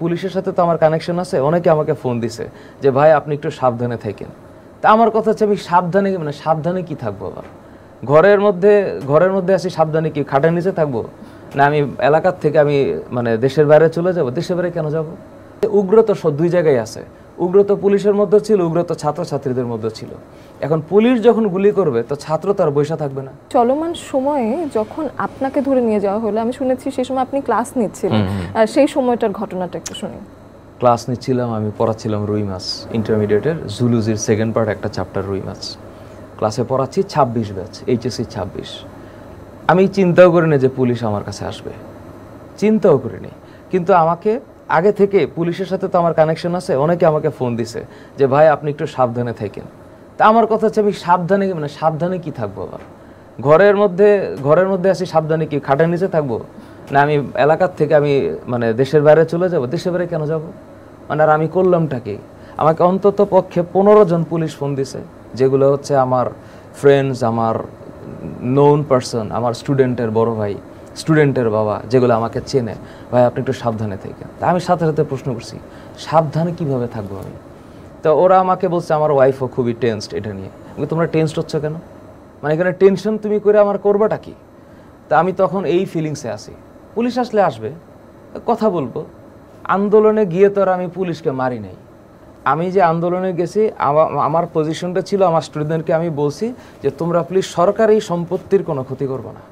পুলিশের সাথে তো আমার কানেকশন আছে, অনেকে আমাকে ফোন দিছে যে ভাই আপনি একটু সাবধানে থাকেন। তা আমার কথা হচ্ছে আমি সাবধানে মানে সাবধানে কি থাকবো? আবার ঘরের মধ্যে আছি, সাবধানে কি খাটের নিচে থাকবো? না আমি এলাকার থেকে আমি মানে দেশের বাইরে চলে যাব? দেশের বাইরে কেন যাব? উগ্র তো দুই জায়গায় আছে। উগ্র তো পুলিশের মধ্যে ছিল, উগ্র তো ছাত্রছাত্রীদের মধ্যে ছিল। এখন পুলিশ যখন গুলি করবে তো ছাত্র তার বৈশা থাকবে না। চলমান সময়ে যখন আপনাকে ধরে নিয়ে যাওয়া হলো, আমি শুনেছি সেই সময় আপনি ক্লাস নিচ্ছিলেন, সেই সময়টার ঘটনাটা একটু শুনি। ক্লাস নিচ্ছিলাম, আমি পড়াচ্ছিলাম রুই মাছ ইন্টারমিডিয়েটের জুলজির সেকেন্ড পার্ট একটা চ্যাপ্টার রুই মাছ। ক্লাসে পড়াচ্ছি 26 ব্যাচ, এইচএসসি 26। আমি চিন্তাও করিনি যে পুলিশ আমার কাছে আসবে, চিন্তাও করিনি। কিন্তু আমাকে আগে থেকে পুলিশের সাথে তো আমার কানেকশন আছে, অনেকে আমাকে ফোন দিছে যে ভাই আপনি একটু সাবধানে থাকেন। তা আমার কথা হচ্ছে আমি সাবধানে মানে সাবধানে কি থাকবো? আবার ঘরের মধ্যে আছি, সাবধানে কি খাটের নিচে থাকবো? না আমি এলাকার থেকে আমি মানে দেশের বাইরে চলে যাব? দেশের বাইরে কেন যাব? মানে আর আমি করলামটা কি? আমাকে অন্তত পক্ষে 15 জন পুলিশ ফোন দিছে, যেগুলো হচ্ছে আমার ফ্রেন্ডস, আমার নোন পারসন, আমার স্টুডেন্টের বড় ভাই, স্টুডেন্টের বাবা, যেগুলো আমাকে চেনে, ভাই আপনি একটু সাবধানে থাকেন। তা আমি সাথে সাথে প্রশ্ন করছি সাবধানে কিভাবে থাকবো আমি? তো ওরা আমাকে বলছে আমার ওয়াইফও খুবই টেনসড এটা নিয়ে। তোমরা টেনসড হচ্ছ কেন? মানে এখানে টেনশন তুমি করে আমার করবাটা কি? তা আমি তখন এই ফিলিংসে আছি, পুলিশ আসলে আসবে, কথা বলবো। আন্দোলনে গিয়ে তো আর আমি পুলিশকে মারি নাই। আমি যে আন্দোলনে গেছি, আমার পজিশনটা ছিল, আমার স্টুডেন্টদেরকে আমি বলছি যে তোমরা প্লিজ সরকারি সম্পত্তির কোনো ক্ষতি করবো না।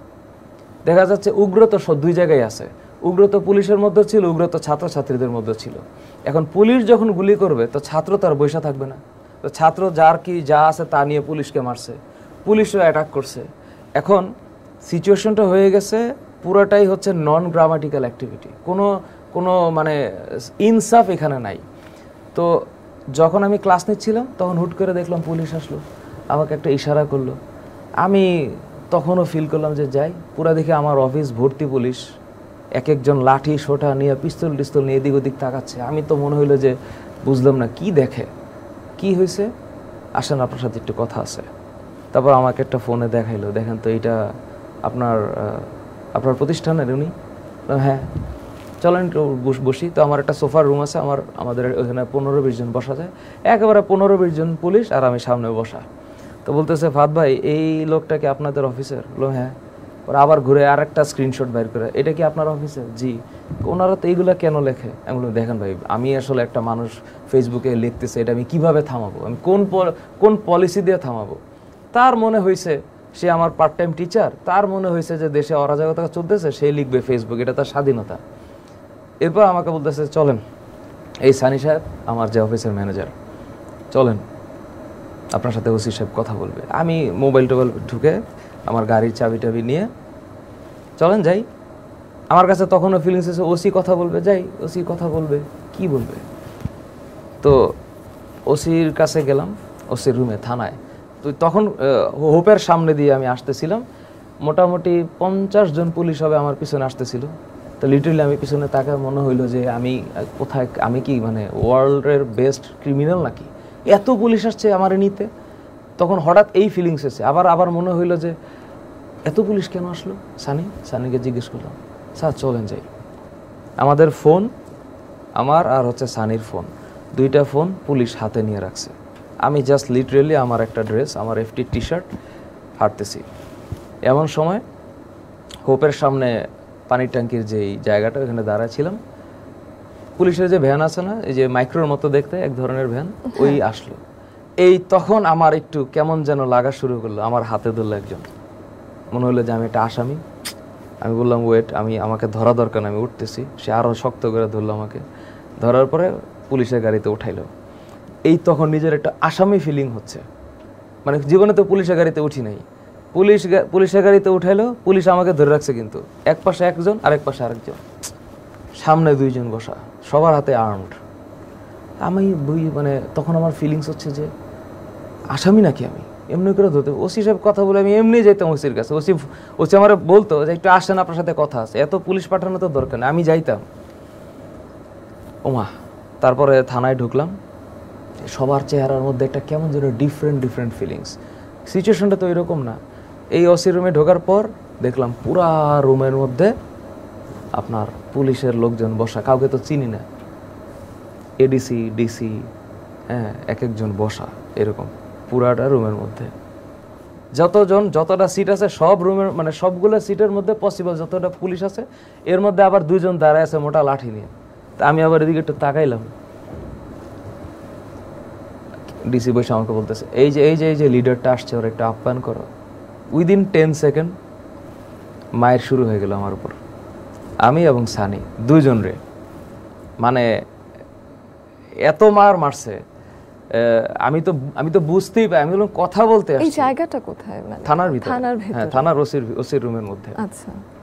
দেখা যাচ্ছে উগ্র তো দুই জায়গায় আছে। উগ্র তো পুলিশের মধ্যে ছিল, উগ্র তো ছাত্রছাত্রীদের মধ্যে ছিল। এখন পুলিশ যখন গুলি করবে তো ছাত্র তার বৈশা থাকবে না। তো ছাত্র যার কি যা আছে তা নিয়ে পুলিশকে মারছে, পুলিশও অ্যাটাক করছে। এখন সিচুয়েশনটা হয়ে গেছে পুরোটাই হচ্ছে নন গ্রামাটিক্যাল অ্যাক্টিভিটি, কোনো মানে ইনসাফ এখানে নাই। তো যখন আমি ক্লাস নিচ্ছিলাম তখন হুট করে দেখলাম পুলিশ আসলো, আমাকে একটা ইশারা করলো। আমি তখনও ফিল করলাম যে যাই। পুরা দেখে আমার অফিস ভর্তি পুলিশ, এক একজন লাঠি সোটা নিয়ে পিস্তল টিস্তল নিয়ে এদিক ওদিক তাকাচ্ছে। আমি তো মনে হইলো যে বুঝলাম না কি দেখে, কি হয়েছে, আসেন আপনার সাথে একটু কথা আছে। তারপর আমাকে একটা ফোনে দেখাইলো, দেখেন তো এইটা আপনার প্রতিষ্ঠানের উনি? হ্যাঁ, চলেন একটু বসি। তো আমার একটা সোফার রুম আছে, আমাদের ওখানে 15-20 জন বসা যায়, একেবারে 15-20 জন পুলিশ আর আমি সামনে বসা। তো বলতেছে ফাদ ভাই এই লোকটা কি আপনাদের অফিসের? হ্যাঁ। ওরা আবার ঘুরে আর একটা স্ক্রিনশট বাইর করে, এটা কি আপনার অফিসের? জি। ওনারা তো এইগুলা কেন লেখে? আমি বললাম দেখেন ভাই, আমি আসলে একটা মানুষ ফেসবুকে লিখতেছে, এটা আমি কিভাবে থামাবো? আমি কোন পলিসি দিয়ে থামাবো? তার মনে হয়েছে সে আমার পার্ট টাইম টিচার, তার মনে হয়েছে যে দেশে অরাজকতা চলতেছে, সে লিখবে ফেসবুক, এটা তার স্বাধীনতা। এরপর আমাকে বলতেছে চলেন, এই সানি সাহেব আমার যে অফিসের ম্যানেজার, চলেন আপনার সাথে ওসি সাহেব কথা বলবে। আমি মোবাইল টোবাইল ঢুকে আমার গাড়ির চাবি টাবি নিয়ে চলেন যাই। আমার কাছে তখনও ফিলিংস এসে ওসি কথা বলবে, যাই ওসি কথা বলবে, কি বলবে। তো ওসির কাছে গেলাম, ওসির রুমে, থানায়। তো তখন হোপের সামনে দিয়ে আমি আসতেছিলাম, মোটামুটি 50 জন পুলিশ হবে আমার পিছনে আসতেছিল। তো লিটারালি আমি পিছনে তাকে মনে হইলো যে আমি কোথায়, আমি কি মানে ওয়ার্ল্ডের বেস্ট ক্রিমিনাল নাকি, এত পুলিশ আসছে আমার নিতে। তখন হঠাৎ এই ফিলিংস এসে আবার মনে হইলো যে এত পুলিশ কেন আসলো। সানিকে জিজ্ঞেস করলাম, স্যার চলেন যাই। আমাদের ফোন, আমার আর হচ্ছে সানির ফোন, দুইটা ফোন পুলিশ হাতে নিয়ে রাখছে। আমি জাস্ট লিটারেলি আমার একটা ড্রেস, আমার এফটি টি শার্ট, হাঁটতেছি। এমন সময় হোপের সামনে পানির ট্যাঙ্কির যেই জায়গাটা, ওখানে দাঁড়াচ্ছিলাম, পুলিশের যে ভ্যান আছে না, এই যে মাইক্রোর মতো দেখতে এক ধরনের ভ্যান, ওই আসলো। এই তখন আমার একটু কেমন যেন লাগা শুরু করলো, আমার হাতে ধরলো একজন, মনে হলো যে আমি একটা আসামি। আমি বললাম ওয়েট, আমাকে ধরা দরকার না, আমি উঠতেছি। সে আরও শক্ত করে ধরলো আমাকে, ধরার পরে পুলিশের গাড়িতে উঠাইলো। এই তখন নিজের একটা আসামি ফিলিং হচ্ছে, মানে জীবনে তো পুলিশের গাড়িতে উঠি নাই। পুলিশের গাড়িতে উঠাইলো, পুলিশ আমাকে ধরে রাখছে, কিন্তু এক পাশে একজন আর এক পাশে আরেকজন, সামনে 2 জন বসা, সবার হাতে আর্মড। আমি মানে তখন আমার ফিলিংস হচ্ছে যে আসামি নাকি আমি, এমনি করে ধরতে। ওসি সাহেব কথা বলে আমি এমনি যাইতাম ওসির কাছে, ওসি আমার বলতো যে একটু আসেন আপনার সাথে কথা আছে, এত পুলিশ পাঠানো তো দরকার নেই, আমি যাইতাম। ওমা, তারপরে থানায় ঢুকলাম, সবার চেহারার মধ্যে একটা কেমন যেন ডিফারেন্ট ফিলিংস। সিচুয়েশনটা তো এরকম না। এই ওসি রুমে ঢোকার পর দেখলাম পুরা রুমের মধ্যে আপনার পুলিশের লোকজন বসা, কাউকে তো চিনি না। এডিসি ডিসি, হ্যাঁ, এক একজন বসা এরকম পুরাটা রুমের মধ্যে। যতটা সিট আছে সব রুমের মানে সবগুলো সিটের মধ্যে পসিবল যতটা পুলিশ আছে এর মধ্যে আবার দুইজন দাঁড়ায় আছে মোটা লাঠি নিয়ে। তা আমি আবার এদিকে একটু তাকাইলাম, ডিসি বসে আমাকে বলতেছে এই যে লিডারটা আসছে ওর একটা আপ্যায়ন করো। উইদিন 10 সেকেন্ড মায়ের শুরু হয়ে গেল আমার উপর, আমি এবং সানি দুইজন রে, মানে এত মার মারছে। আমি তো বুঝতেই পাই, আমি বললাম কথা বলতে এই আসছি। জায়গাটা কোথায়? মানে থানার ভিতরে, থানার হ্যাঁ, ভিতরে। থানার ওসির রুমের মধ্যে। আচ্ছা।